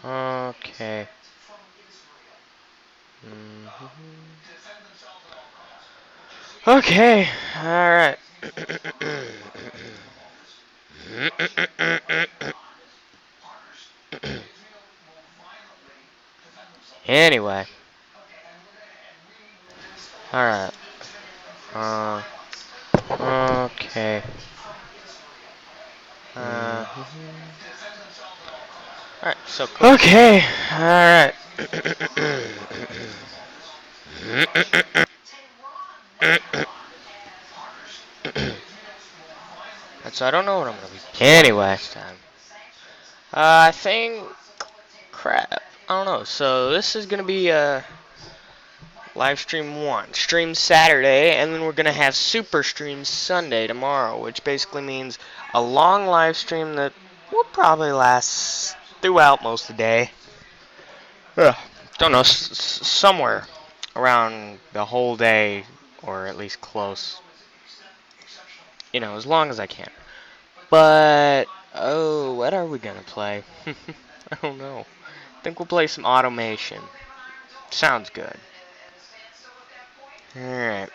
Okay. Okay. Alright. Anyway. Alright. Uh, okay. Alright, so cool. Okay. Alright. So I don't know what I'm gonna be playing this time. I think crap. I don't know. So this is gonna be live stream 1, stream Saturday, and then we're gonna have super stream Sunday tomorrow, which basically means a long live stream that will probably last throughout most of the day. Don't know, somewhere around the whole day, or at least close. You know, as long as I can. But, oh, what are we gonna play? I don't know. I think we'll play some automation. Sounds good. Alright.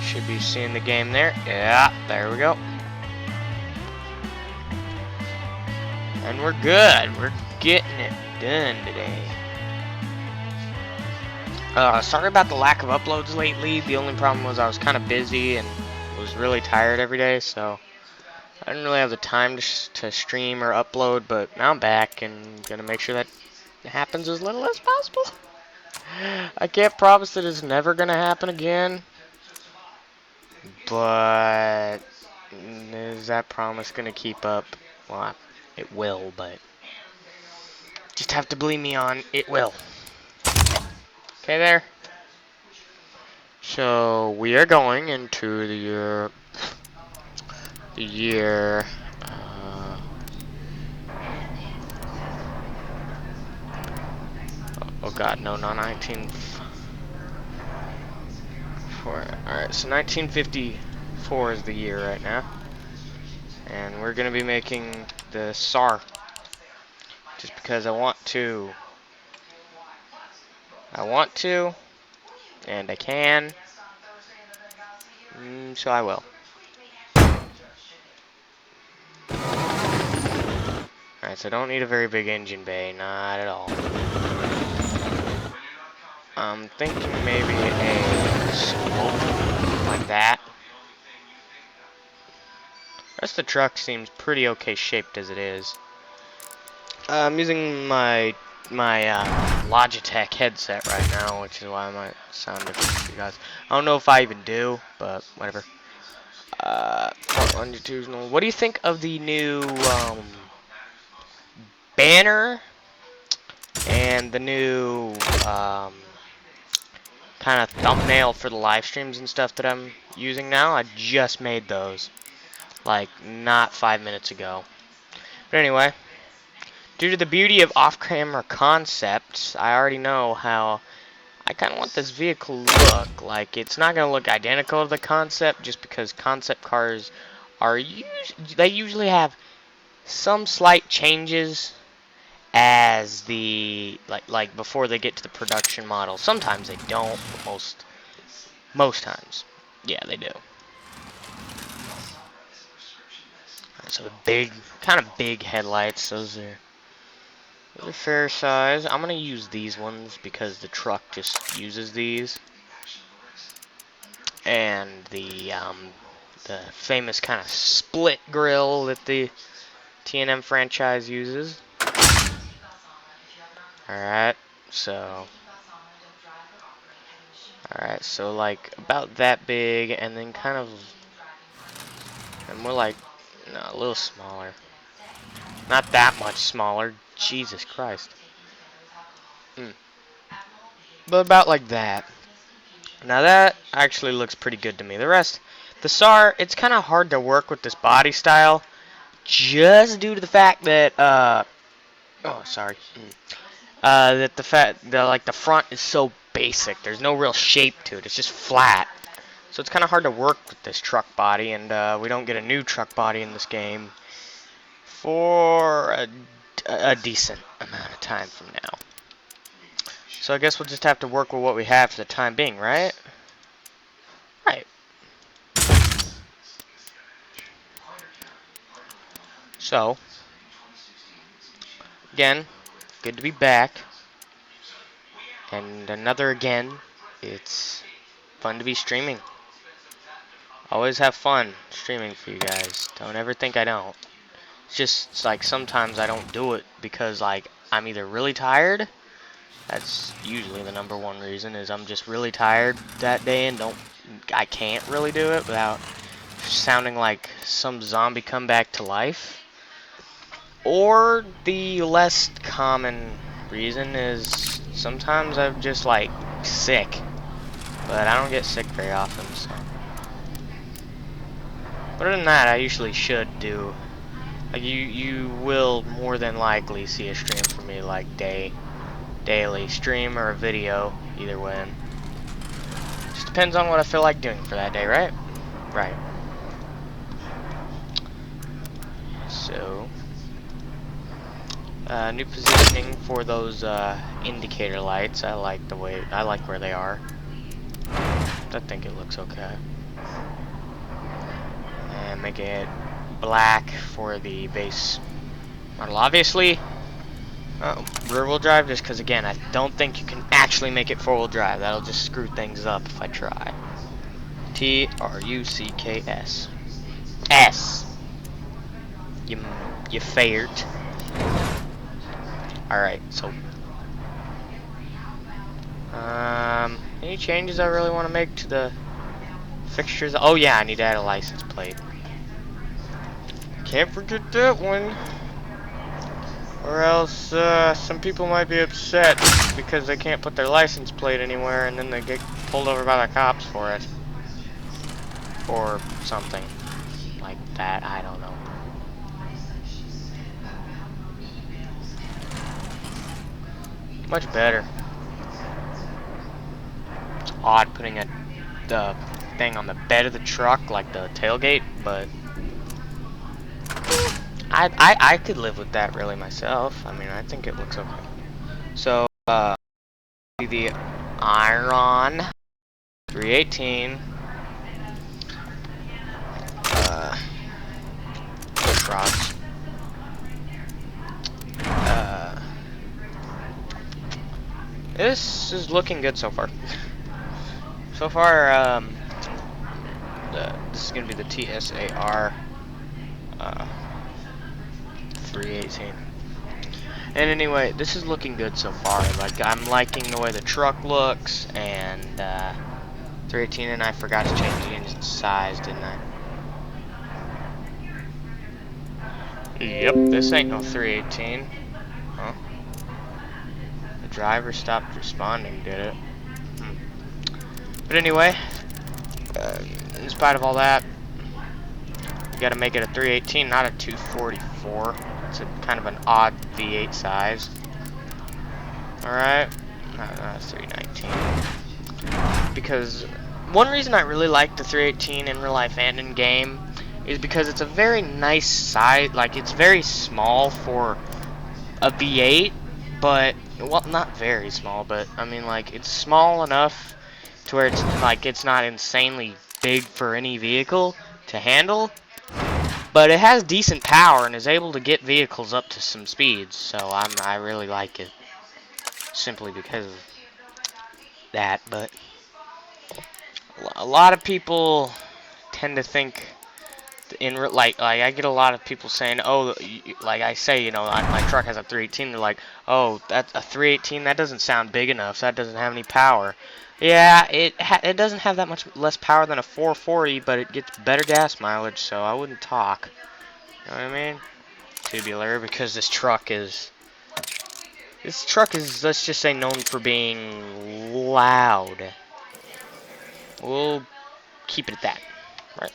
Should be seeing the game there. Yeah, there we go. And we're good. We're getting it done today. Sorry about the lack of uploads lately. The only problem was I was kind of busy and was really tired every day, so I didn't really have the time to stream or upload, but now I'm back and gonna make sure that happens as little as possible. I can't promise that it's never gonna happen again, but is that promise gonna keep up? Well, it will, but just have to believe me on it will. Okay, there. So we are going into the year. Oh God, no, not 1954. All right, so 1954 is the year right now, and we're gonna be making the SAR just because I want to. And I can. So I will. Alright, so I don't need a very big engine bay, not at all. I'm thinking maybe a scope like that. The rest of the truck seems pretty okay shaped as it is. I'm using my Logitech headset right now, which is why I might sound different to you guys. I don't know if I even do, but whatever. Longitudinal. What do you think of the new banner and the new kind of thumbnail for the live streams and stuff that I'm using now? I just made those, like, not 5 minutes ago. But anyway, due to the beauty of off-camera concepts, I already know how I kind of want this vehicle to look. Like, it's not going to look identical to the concept, just because concept cars are they usually have some slight changes as the like before they get to the production model. Sometimes they don't, but most times, yeah, they do. So the big, kind of big headlights. Those are fair size. I'm gonna use these ones because the truck just uses these, and the famous kind of split grille that the T&M franchise uses. Alright, so like about that big, and then kind of, and more like, no, a little smaller. Not that much smaller. Jesus Christ. But about like that. Now that actually looks pretty good to me. The rest, the SAR, it's kind of hard to work with this body style, just due to the fact that, oh, sorry. That the fact that, like, the front is so basic. There's no real shape to it. It's just flat. So it's kind of hard to work with this truck body, and we don't get a new truck body in this game for a decent amount of time from now. So I guess we'll just have to work with what we have for the time being, right? Right. So, again, good to be back. And another again, it's fun to be streaming. Always have fun streaming for you guys. Don't ever think I don't. It's just like sometimes I don't do it because like I'm either really tired. That's usually the #1 reason, is I'm just really tired that day and I can't really do it without sounding like some zombie come back to life. Or the less common reason is sometimes I'm just like sick, but I don't get sick very often. So. But other than that, I usually should do. Like you will more than likely see a stream from me, like daily stream or a video, either way. Just depends on what I feel like doing for that day, right? Right. So, new positioning for those indicator lights. I like where they are. I think it looks okay. And make it black for the base model. Obviously, rear-wheel drive, just because, again, I don't think you can actually make it four-wheel drive. That'll just screw things up if I try. TRUCKS. S. You failed. Alright, so... any changes I really want to make to the fixtures? Oh yeah, I need to add a license plate. Can't forget that one. Or else, some people might be upset because they can't put their license plate anywhere and then they get pulled over by the cops for it. Or something like that, I don't know. Much better. It's odd putting the thing on the bed of the truck like the tailgate, but I could live with that really myself. I mean, I think it looks okay. So, the Iron 318 push rods. This is looking good so far. So far, this is gonna be the TSAR 318. And anyway, this is looking good so far. Like, I'm liking the way the truck looks, and 318, and I forgot to change the engine size, didn't I? Yep, this ain't no 318. Huh? The driver stopped responding, did it? But anyway, in spite of all that, you gotta make it a 318, not a 244. It's a kind of an odd V8 size. Alright, no, 319. Because one reason I really like the 318 in real life and in game is because it's a very nice size. Like, it's very small for a V8, but, well, not very small, but I mean, like, it's small enough to where it's like it's not insanely big for any vehicle to handle, but it has decent power and is able to get vehicles up to some speeds. So I really like it simply because of that. But a lot of people tend to think like I get a lot of people saying, oh, like I say, you know, my truck has a 318. They're like, oh, that's a 318. That doesn't sound big enough. So that doesn't have any power. Yeah, it doesn't have that much less power than a 440, but it gets better gas mileage. So I wouldn't talk. You know what I mean? Tubular, because this truck is, let's just say, known for being loud. We'll keep it at that. Right.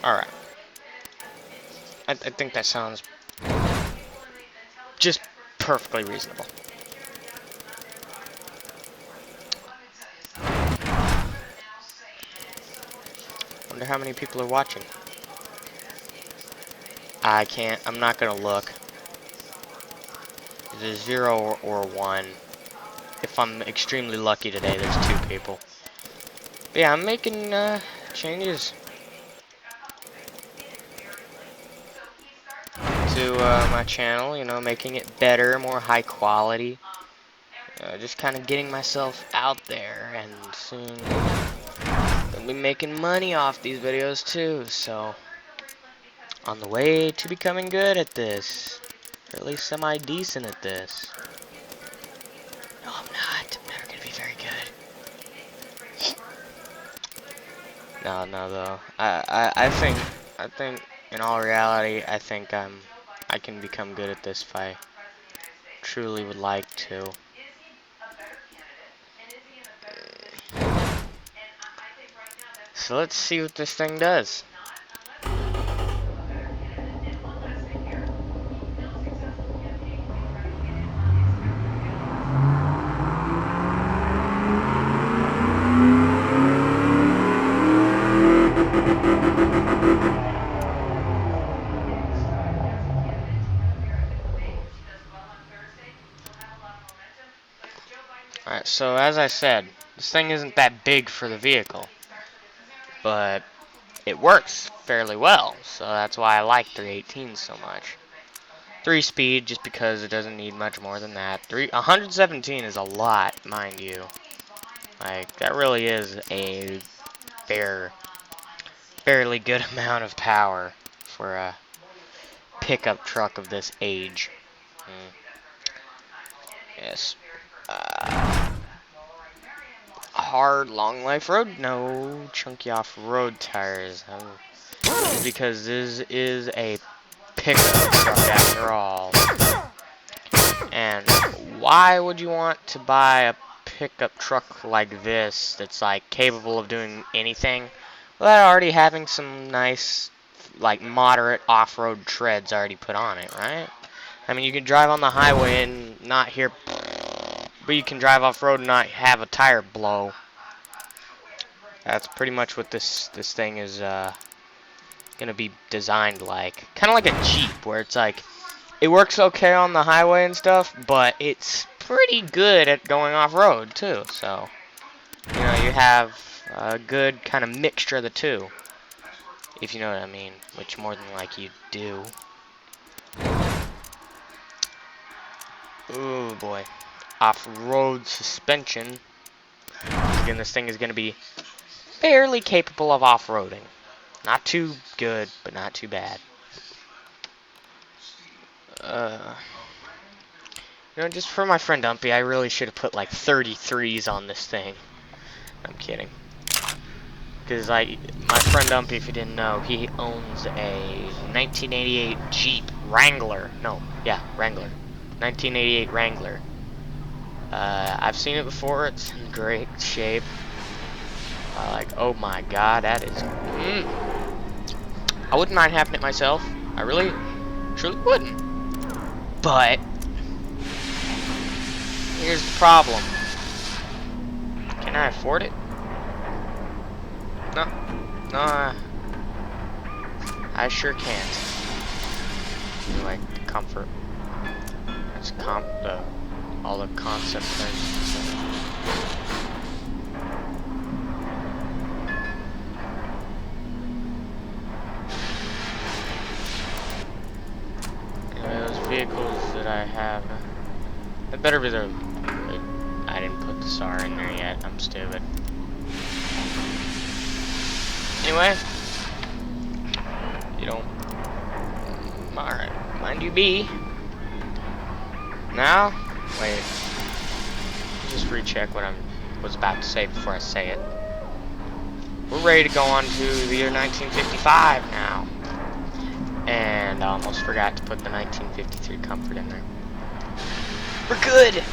Alright. I think that sounds just perfectly reasonable. Wonder how many people are watching. I can't. I'm not gonna look. There's 0 or 1. If I'm extremely lucky today, there's 2 people. But yeah, I'm making changes to my channel. You know, making it better, more high quality. Just kind of getting myself out there, and soon I'll be making money off these videos too. So, on the way to becoming good at this, or at least semi-decent at this. No, I'm not. I'm never gonna be very good. No, though. I think, in all reality, I think I can become good at this if I truly would like to. So let's see what this thing does. Alright, so as I said, this thing isn't that big for the vehicle, but it works fairly well, so that's why I like 318 so much. 3-speed, just because it doesn't need much more than that. 117 is a lot, mind you. Like, that really is a fairly good amount of power for a pickup truck of this age. Yes. Hard, long life road? No. Chunky off-road tires. Oh. Because this is a pickup truck after all. And why would you want to buy a pickup truck like this that's like capable of doing anything without already having some nice, like, moderate off-road treads already put on it, right? I mean, you can drive on the highway and not hear, but you can drive off-road and not have a tire blow. That's pretty much what this thing is gonna be designed like. Kind of like a Jeep, where it's like, it works okay on the highway and stuff, but it's pretty good at going off-road too. So, you know, you have a good kind of mixture of the two, if you know what I mean, which more than like you do. Ooh boy, off-road suspension. Again, this thing is going to be fairly capable of off-roading. Not too good, but not too bad. You know, just for my friend Dumpy, I really should have put like 33s on this thing. I'm kidding. Because my friend Dumpy, if you didn't know, he owns a 1988 Jeep Wrangler. No, yeah, Wrangler. 1988 Wrangler. I've seen it before. It's in great shape. Oh my god, that is... I wouldn't mind having it myself. I really, truly wouldn't. But here's the problem. Can I afford it? No. No, I sure can't. Like, the comfort. It's all the concept things. Those vehicles that I have, it better be the... I didn't put the SAR in there yet. I'm stupid. Anyway, you don't... Alright, mind you be. Now, wait. Just recheck what I was about to say before I say it. We're ready to go on to the year 1955 now. And I almost forgot to put the 1953 Comfort in there. We're good!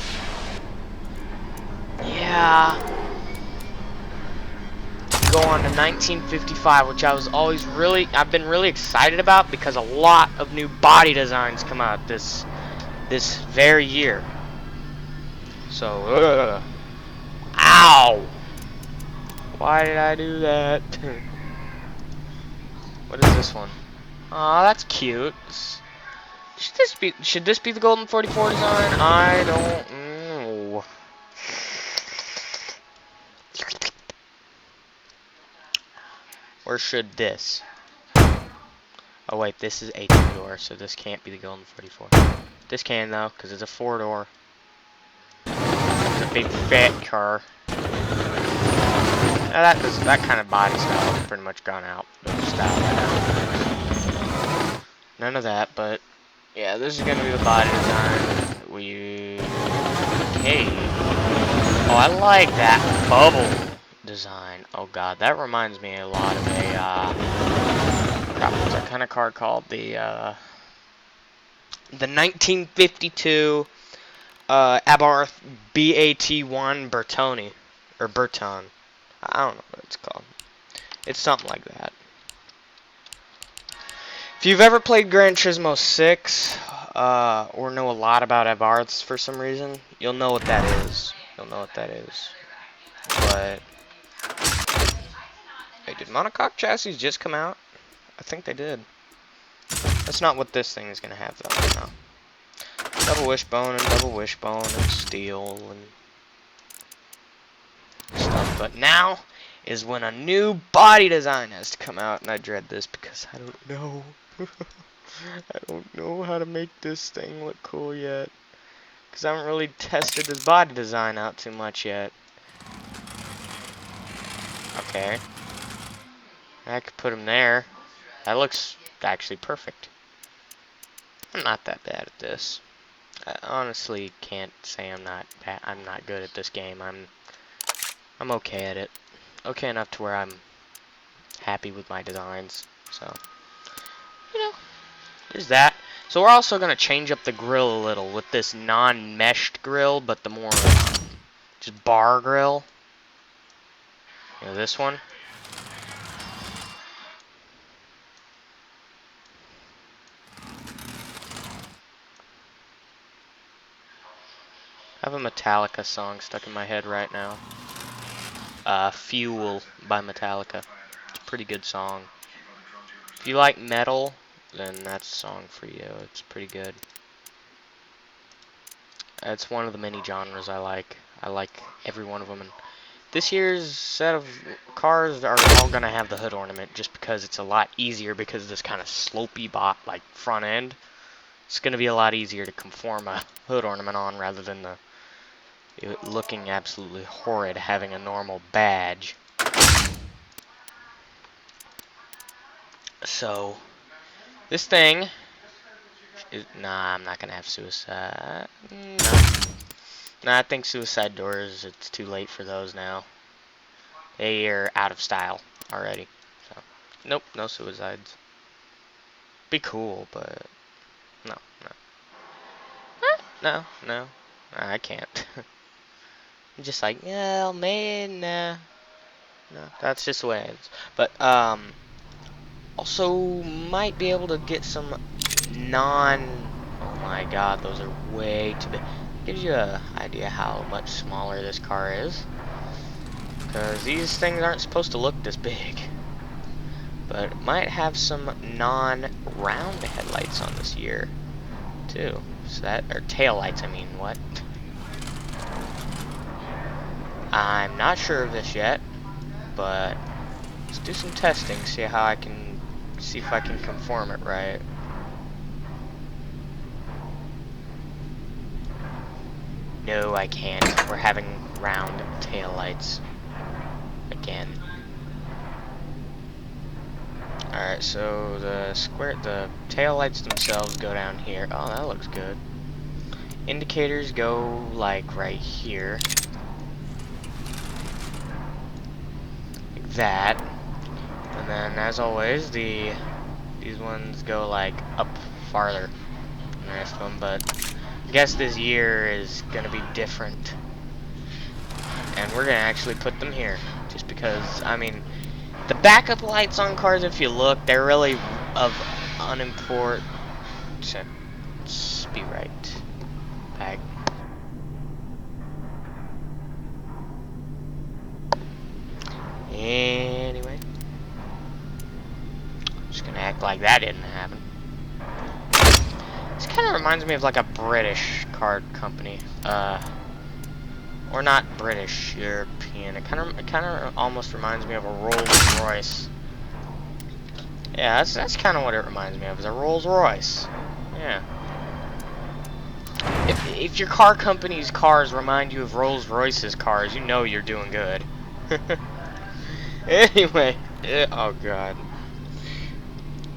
Yeah. Go on to 1955, which I've been really excited about, because a lot of new body designs come out this very year. So, ow! Why did I do that? What is this one? Aw, that's cute. Should this be the Golden 44 design? I don't know. Or should this? Oh wait, this is a 2-door, so this can't be the Golden 44. This can though, because it's a 4-door. It's a big fat car. Now that kind of body style has pretty much gone out of style right now. None of that, but yeah, this is gonna be the body design. Hey. Oh, I like that bubble design. Oh god, that reminds me a lot of a crap, what's that kind of car called? The 1952 Abarth BAT1 Bertoni or Berton. I don't know what it's called. It's something like that. If you've ever played Gran Turismo 6 or know a lot about Abarths for some reason, you'll know what that is. You'll know what that is. But hey, did monocoque chassis just come out? I think they did. That's not what this thing is gonna have though. No. Double wishbone and steel and stuff. But now is when a new body design has to come out, and I dread this because I don't know. I don't know how to make this thing look cool yet. Because I haven't really tested this body design out too much yet. Okay. I could put him there. That looks actually perfect. I'm not that bad at this. I honestly can't say I'm not good at this game. I'm okay at it. Okay enough to where I'm happy with my designs. So, you know, there's that. So we're also going to change up the grill a little with this non-meshed grill, but the more just bar grill. You know, this one. I have a Metallica song stuck in my head right now. Fuel by Metallica. It's a pretty good song. If you like metal, then that's a song for you. It's pretty good. It's one of the many genres I like. I like every one of them. And this year's set of cars are all going to have the hood ornament just because it's a lot easier because of this kind of slopey like front end. It's going to be a lot easier to conform a hood ornament on rather than it looking absolutely horrid having a normal badge. So, this thing is, nah, I'm not gonna have suicide. Nah, I think suicide doors, it's too late for those now. They are out of style already. So, nope, no suicides. Be cool, but no. No, I can't. I'm just like, oh man, nah. No, that's just the way it is. But, also might be able to get some oh my god, those are way too big. Gives you an idea how much smaller this car is. Because these things aren't supposed to look this big. But it might have some non-round headlights on this year, too. So that, or tail lights, I mean, what? I'm not sure of this yet, but let's do some testing, see if I can conform it right. No, I can't. We're having round tail lights again. Alright, so the tail lights themselves go down here. Oh, that looks good. Indicators go like right here. Like that. And then as always, these ones go like up farther than the rest of them, but I guess this year is gonna be different. And we're gonna actually put them here. Just because, I mean, the backup lights on cars, if you look, they're really of unimportant. Let's be right back. Anyway, just gonna act like that didn't happen. This kind of reminds me of like a British card company. Or not British, European. It kind of almost reminds me of a Rolls Royce. Yeah, that's kind of what it reminds me of, is a Rolls Royce. Yeah. If your car company's cars remind you of Rolls Royce's cars, you know you're doing good. Anyway, oh god.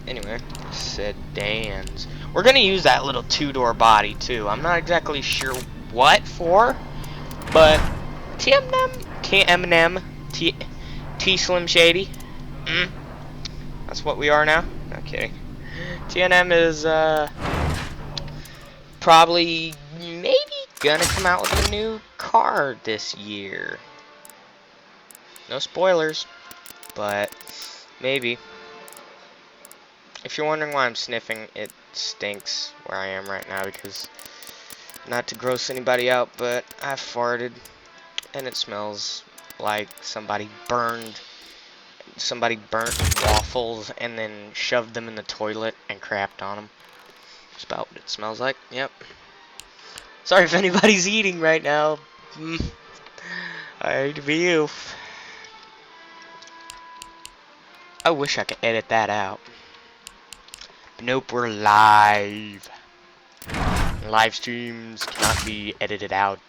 Anyway, sedans. We're gonna use that little two-door body too. I'm not exactly sure what for, but TM&M, T Slim Shady. That's what we are now. No kidding. TM&M is probably maybe gonna come out with a new car this year. No spoilers, but maybe. If you're wondering why I'm sniffing, it stinks where I am right now because, not to gross anybody out, but I farted and it smells like somebody burnt waffles and then shoved them in the toilet and crapped on them. That's about what it smells like. Yep. Sorry if anybody's eating right now. I hate to be you. I wish I could edit that out. But nope, we're live. Live streams cannot be edited out.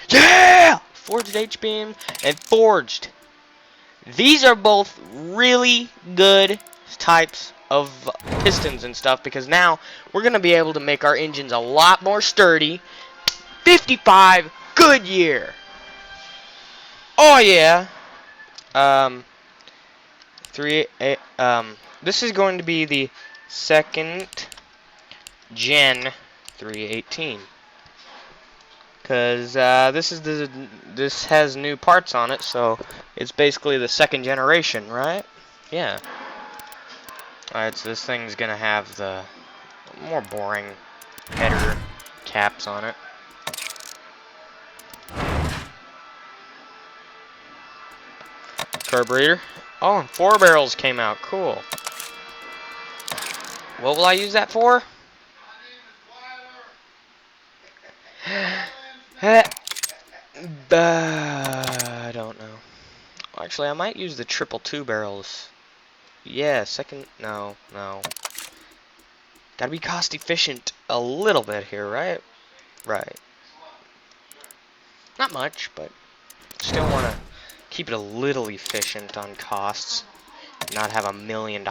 Yeah! Forged H-beam and forged. These are both really good types of pistons and stuff, because now we're going to be able to make our engines a lot more sturdy. 55 Goodyear. Oh yeah. This is going to be the second gen 318. Cause this has new parts on it, so it's basically the second generation, right? Yeah. Alright, so this thing's gonna have the more boring header caps on it. Carburetor. Oh, and 4 barrels came out. Cool. What will I use that for? I don't know. Actually, I might use the triple 2 barrels. Yeah, no. Gotta be cost efficient a little bit here, right? Right. Not much, but still want to keep it a little efficient on costs. Not have $1 million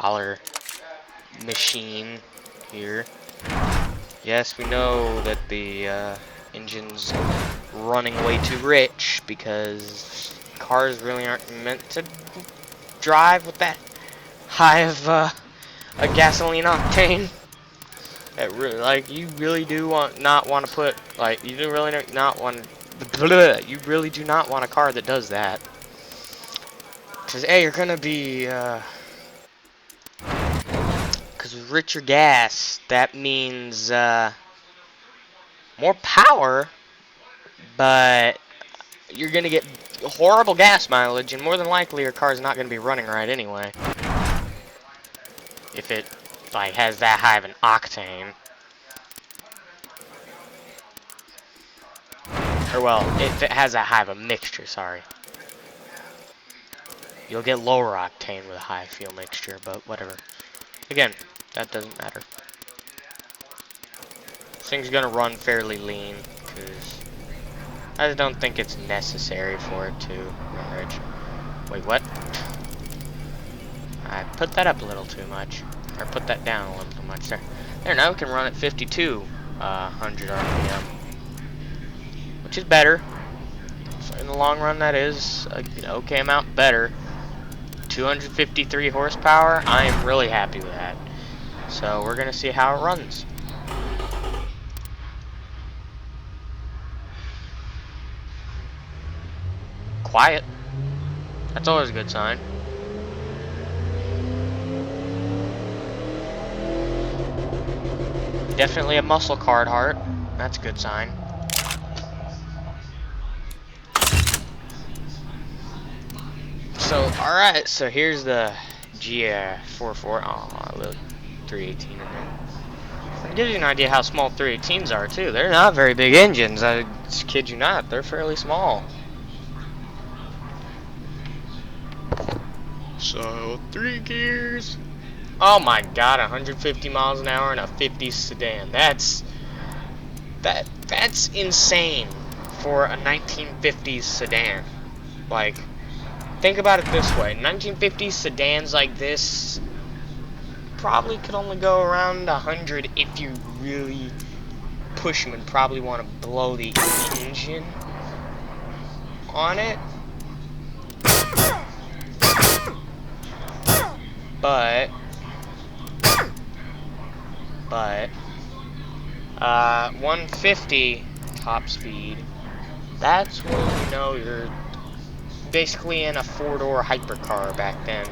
machine here. Yes, we know that the engine's running way too rich because cars really aren't meant to drive with that high of a gasoline octane. It really, like, you really do not want to put, like, you do really not want, you really do not want a car that does that. Because, A, you're gonna be, because with richer gas, that means, more power, but you're gonna get horrible gas mileage, and more than likely your car's not gonna be running right anyway. If it, like, has that high of an octane. Or, well, if it has that high of a mixture, sorry. You'll get lower octane with a high fuel mixture, but whatever. Again, that doesn't matter. This thing's gonna run fairly lean, because I just don't think it's necessary for it to run rich. Wait, what? I put that up a little too much. Or put that down a little too much there. There, now we can run at 5,200 RPM. Which is better. So in the long run, that is an okay amount better. 253 horsepower, I am really happy with that. So we're gonna see how it runs. Quiet. That's always a good sign. Definitely a muscle card heart. That's a good sign. So, alright, so here's the GR44. Aw, a little 318 in there. It gives you an idea how small 318s are, too. They're not very big engines. I kid you not. They're fairly small. So, 3 gears. Oh my god, 150 miles an hour in a 50s sedan. That's insane for a 1950s sedan. Like, think about it this way. 1950s sedans like this probably could only go around 100 if you really push them and probably want to blow the engine on it. But 150 top speed, that's when you know you're basically in a 4-door hypercar back then.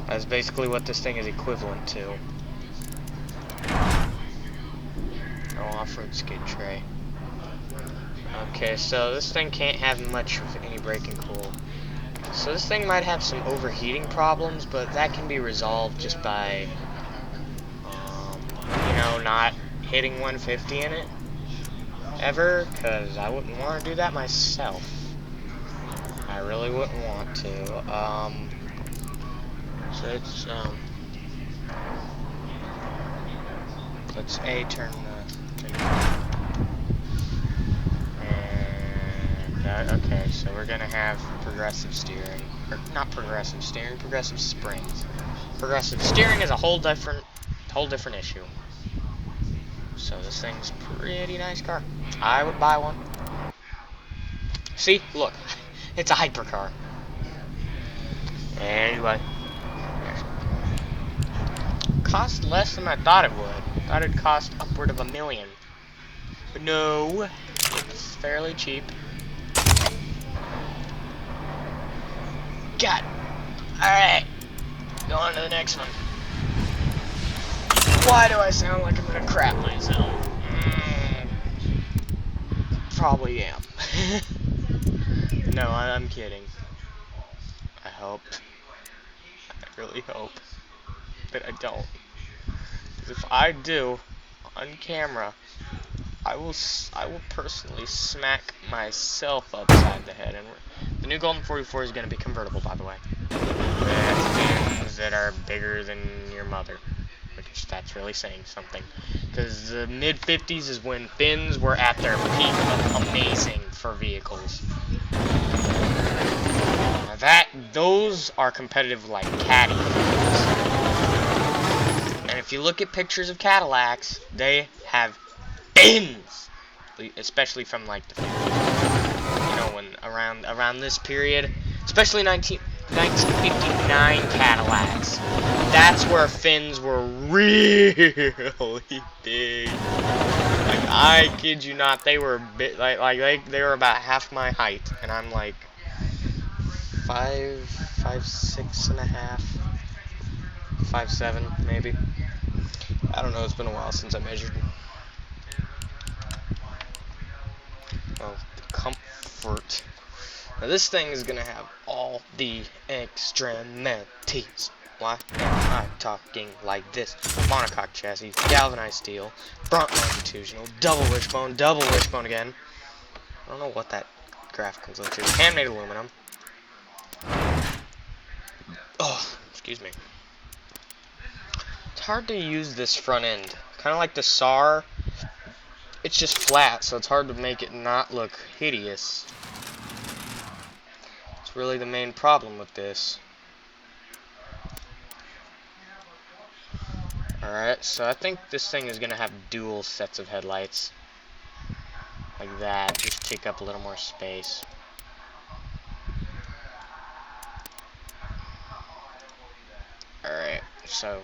That's basically what this thing is equivalent to. No off-road skid tray. Okay, so this thing can't have much of any braking cool. So this thing might have some overheating problems, but that can be resolved just by, you know, not hitting 150 in it ever, because I wouldn't want to do that myself. I really wouldn't want to. So it's, let's turn the, and, okay, so we're gonna have progressive steering, or not progressive steering, progressive springs. Progressive steering is a whole different issue. So this thing's a pretty nice car. I would buy one. See, look, it's a hypercar. Anyway, cost less than I thought it would. I thought it'd cost upward of $1 million, but no, it's fairly cheap. God. Alright. Go on to the next one. Why do I sound like I'm gonna crap myself? Probably am. No, I'm kidding. I hope. I really hope that I don't. Because if I do, on camera, I will personally smack myself upside the head. And the new Golden 44 is going to be convertible, by the way. Fins that are bigger than your mother. Which, that's really saying something. Because the mid-50s is when fins were at their peak of amazing for vehicles. Now those are competitive like Caddy fins. And if you look at pictures of Cadillacs, they have fins, especially from like the 50s. You know, when around this period, especially 1959 Cadillacs. That's where fins were really big. Like, I kid you not, they were they were about half my height, and I'm like 5'6.5", 5'7", maybe. I don't know, it's been a while since I measured. Oh, the comfort. Now this thing is gonna have all the extremities. Why am I talking like this? Monocoque chassis, galvanized steel, front longitudinal, double wishbone again. I don't know what that graphical glitch is. Handmade aluminum. Oh, excuse me. It's hard to use this front end. Kind of like the SAR. It's just flat, so it's hard to make it not look hideous. It's really the main problem with this. Alright, so I think this thing is going to have dual sets of headlights. Like that, just take up a little more space. Alright, so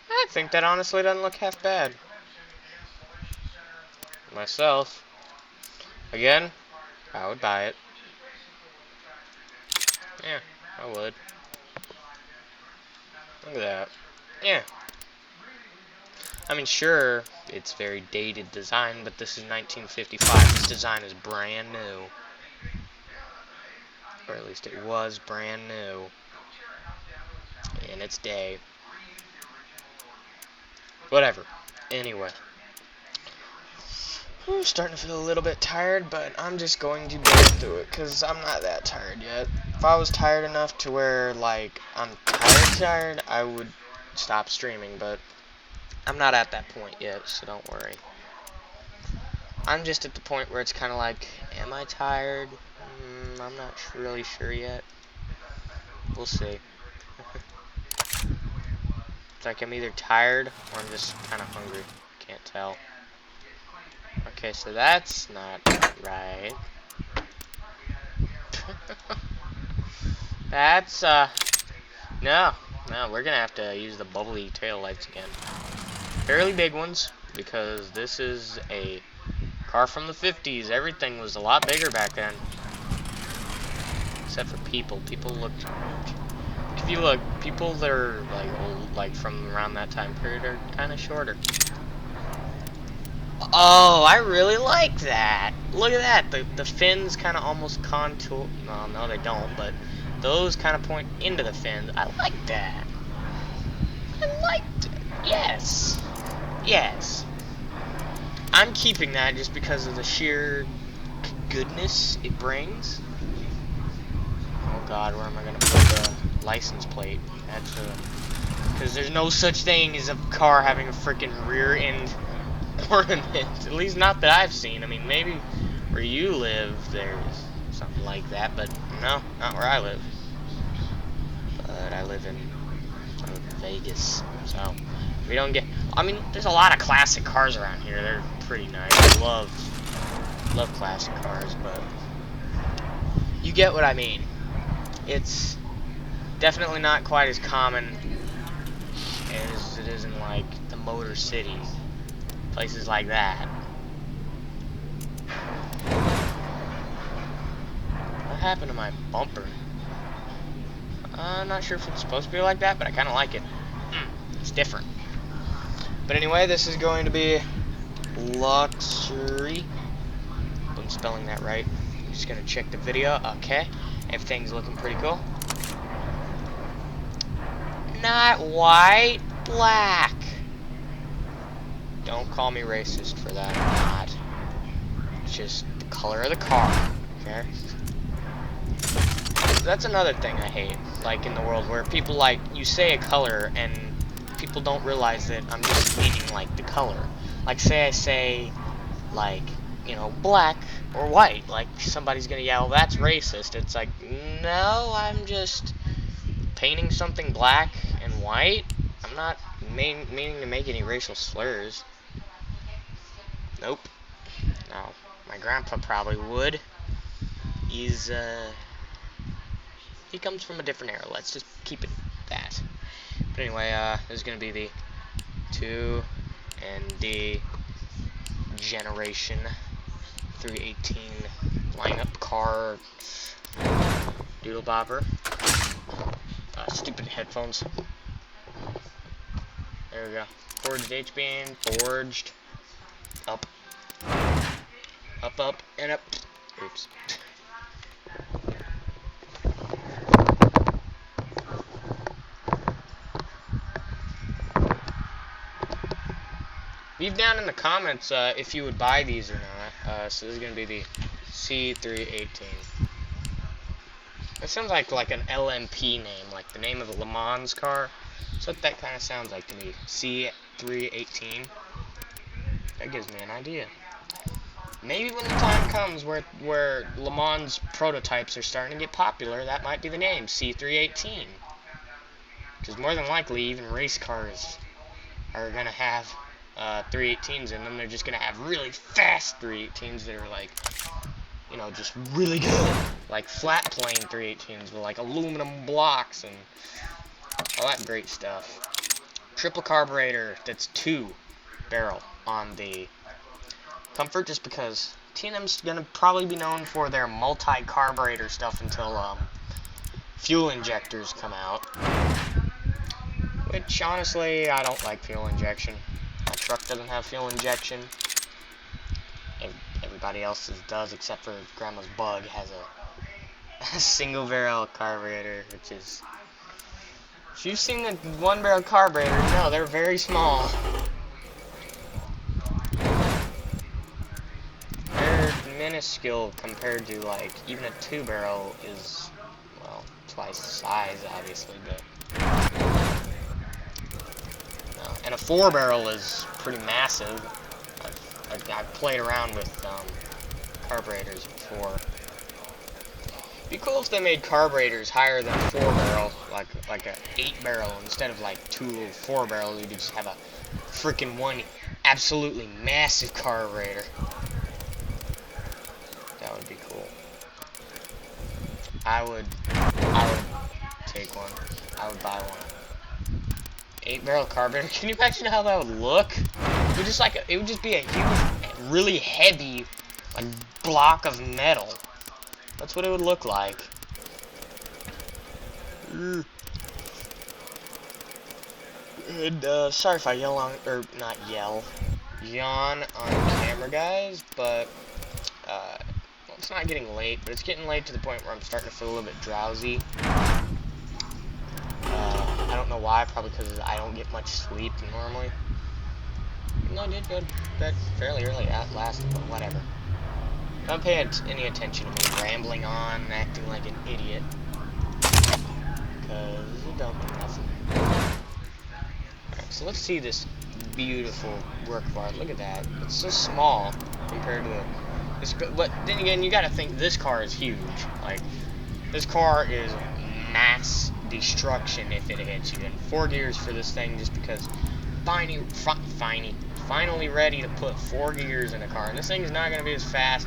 I think that honestly doesn't look half bad. Myself, again, I would buy it. Yeah, I would. Look at that. Yeah. I mean, sure, it's very dated design, but this is 1955. This design is brand new. Or at least it was brand new in its day. Whatever. Anyway. I'm starting to feel a little bit tired, but I'm just going to bear through it, because I'm not that tired yet. If I was tired enough to where, like, I'm tired, I would stop streaming, but I'm not at that point yet, so don't worry. I'm just at the point where it's kind of like, am I tired? I'm not really sure yet. We'll see. It's like I'm either tired or I'm just kind of hungry. Can't tell. Okay, so that's not right. That's, no, we're gonna have to use the bubbly tail lights again. Fairly big ones, because this is a car from the 50s. Everything was a lot bigger back then. Except for people. People looked, if you look, people that are, like, old, like, from around that time period are kind of shorter. Oh, I really like that. Look at that. The fins kind of almost contour. No, they don't, but those kind of point into the fins. I like that. I liked it. Yes. Yes. I'm keeping that just because of the sheer goodness it brings. Oh God, where am I going to put the license plate? That's because there's no such thing as a car having a freaking rear end ornament. At least not that I've seen. I mean, maybe where you live there's something like that, but no, not where I live. But I live in Vegas, so we don't get. I mean, there's a lot of classic cars around here. They're pretty nice. I love classic cars, but you get what I mean. It's definitely not quite as common as it is in like the Motor City. Places like that. What happened to my bumper? I'm not sure if it's supposed to be like that, but I kind of like it. It's different. But anyway, this is going to be luxury. If I'm spelling that right. I'm just going to check the video. Okay. Everything's looking pretty cool. Not white, black. Don't call me racist for that. I'm not. It's just the color of the car. Okay? That's another thing I hate, like, in the world, where people, like, you say a color, and people don't realize that I'm just meaning, like, the color. Like, say I say, like, you know, black or white. Like, somebody's gonna yell, that's racist. It's like, no, I'm just painting something black and white. I'm not meaning to make any racial slurs. Nope. No. My grandpa probably would. He comes from a different era. Let's just keep it that. But anyway, this is going to be the 2ND Generation 318 lineup car doodle bobber. Stupid headphones. There we go. Forged H-beam, forged. Up. Up, and up. Oops. Leave down in the comments if you would buy these or not. So this is going to be the C318. That sounds like an LMP name, like the name of a Le Mans car. That's what that kind of sounds like to me. C318. That gives me an idea. Maybe when the time comes where Le Mans prototypes are starting to get popular, that might be the name, C318. Because more than likely, even race cars are going to have 318s in them. They're just going to have really fast 318s that are like, you know, just really good. Like flat plane 318s with like aluminum blocks and all that great stuff. Triple carburetor that's 2-barrel on the Comfort, just because T&M's going to probably be known for their multi-carburetor stuff until fuel injectors come out. Which, honestly, I don't like fuel injection. My truck doesn't have fuel injection. And everybody else's does, except for Grandma's Bug has a single barrel carburetor, which is... If you've seen the one barrel carburetor, no, they're very small. They're minuscule compared to, like, even a 2-barrel is, well, twice the size, obviously, but... No. And a 4-barrel is pretty massive. I've played around with carburetors before. It'd be cool if they made carburetors higher than a 4-barrel, like a 8-barrel instead of like 2 4-barrels. You could just have a freaking one absolutely massive carburetor. That would be cool. I would take one. I would buy one. 8-barrel carburetor. Can you imagine how that would look? It would just it would just be a huge, really heavy, like, block of metal. That's what it would look like. And sorry if I yell on, or not yell, yawn on camera, guys. But well, it's not getting late, but it's getting late to the point where I'm starting to feel a little bit drowsy. I don't know why. Probably because I don't get much sleep normally. No, I did go to bed fairly early at last, but whatever. Don't pay any attention to me rambling on and acting like an idiot. Because you don't do nothing. Alright, so let's see this beautiful work of art. Look at that. It's so small compared to this. But then again, you gotta think this car is huge. Like, this car is mass destruction if it hits you. And 4 gears for this thing just because finally ready to put 4 gears in a car. And this thing is not going to be as fast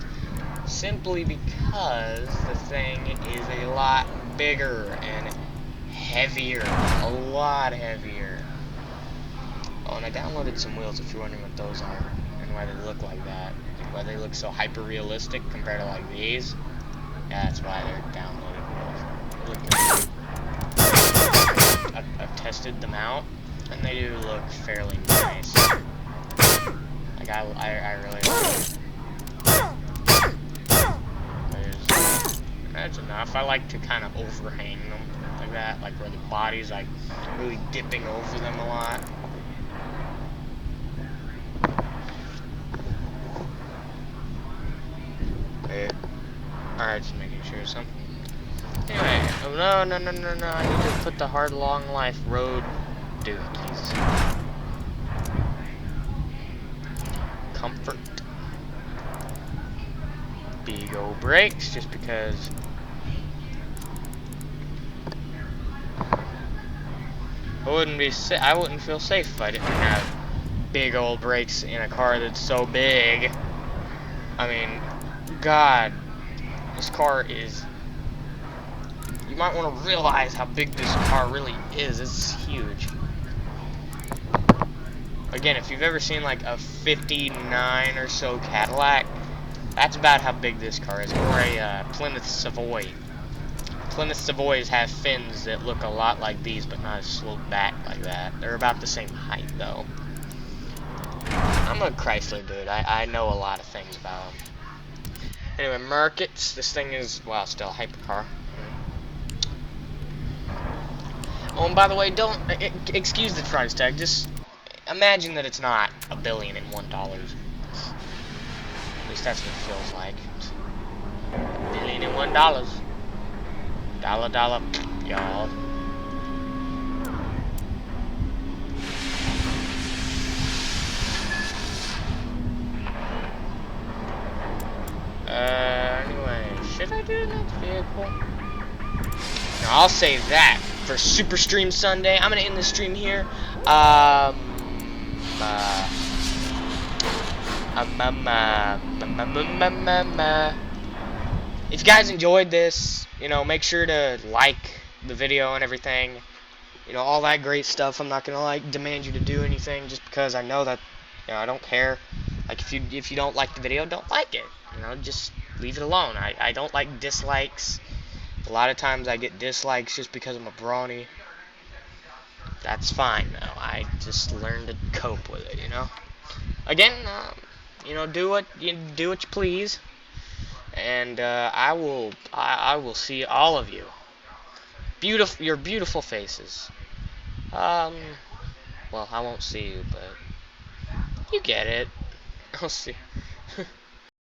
simply because the thing is a lot bigger and heavier. A lot heavier. Oh, and I downloaded some wheels if you're wondering what those are and why they look like that. Why they look so hyper-realistic compared to like these. Yeah, that's why they're downloaded wheels. They look good. I've tested them out, and they do look fairly nice. Like, I really like it. That's enough. I like to kind of overhang them like that, like where the body's like really dipping over them a lot. Okay. Alright, just making sure something. Anyway, oh, no, I need to put the hard long life road doohies. Comfort. Big old brakes, just because I wouldn't feel safe if I didn't have big old brakes in a car that's so big. I mean, God, this car is... You might want to realize how big this car really is. It's huge. Again, if you've ever seen like a 59 or so Cadillac, that's about how big this car is. Or a Plymouth Savoy. Plymouth Savoys have fins that look a lot like these, but not as sloped back like that. They're about the same height, though. I'm a Chrysler dude. I know a lot of things about them. Anyway, markets. This thing is, well, still a hypercar. Oh, and by the way, don't excuse the price tag. Just imagine that it's not $1 billion and $1. At least that's what it feels like. $1 billion and $1. Dollar, y'all. Anyway, should I do the next vehicle? No, I'll save that for Super Stream Sunday. I'm gonna end the stream here. If you guys enjoyed this, you know, make sure to like the video and everything. You know, all that great stuff. I'm not gonna like demand you to do anything just because I know that, you know, I don't care. Like, if you don't like the video, don't like it. You know, just leave it alone. I don't like dislikes. A lot of times I get dislikes just because I'm a brawny. That's fine though. I just learned to cope with it, Again, do what you please, and I will see all of you. Beautiful, your beautiful faces. Um, well, I won't see you, but you get it. I'll see.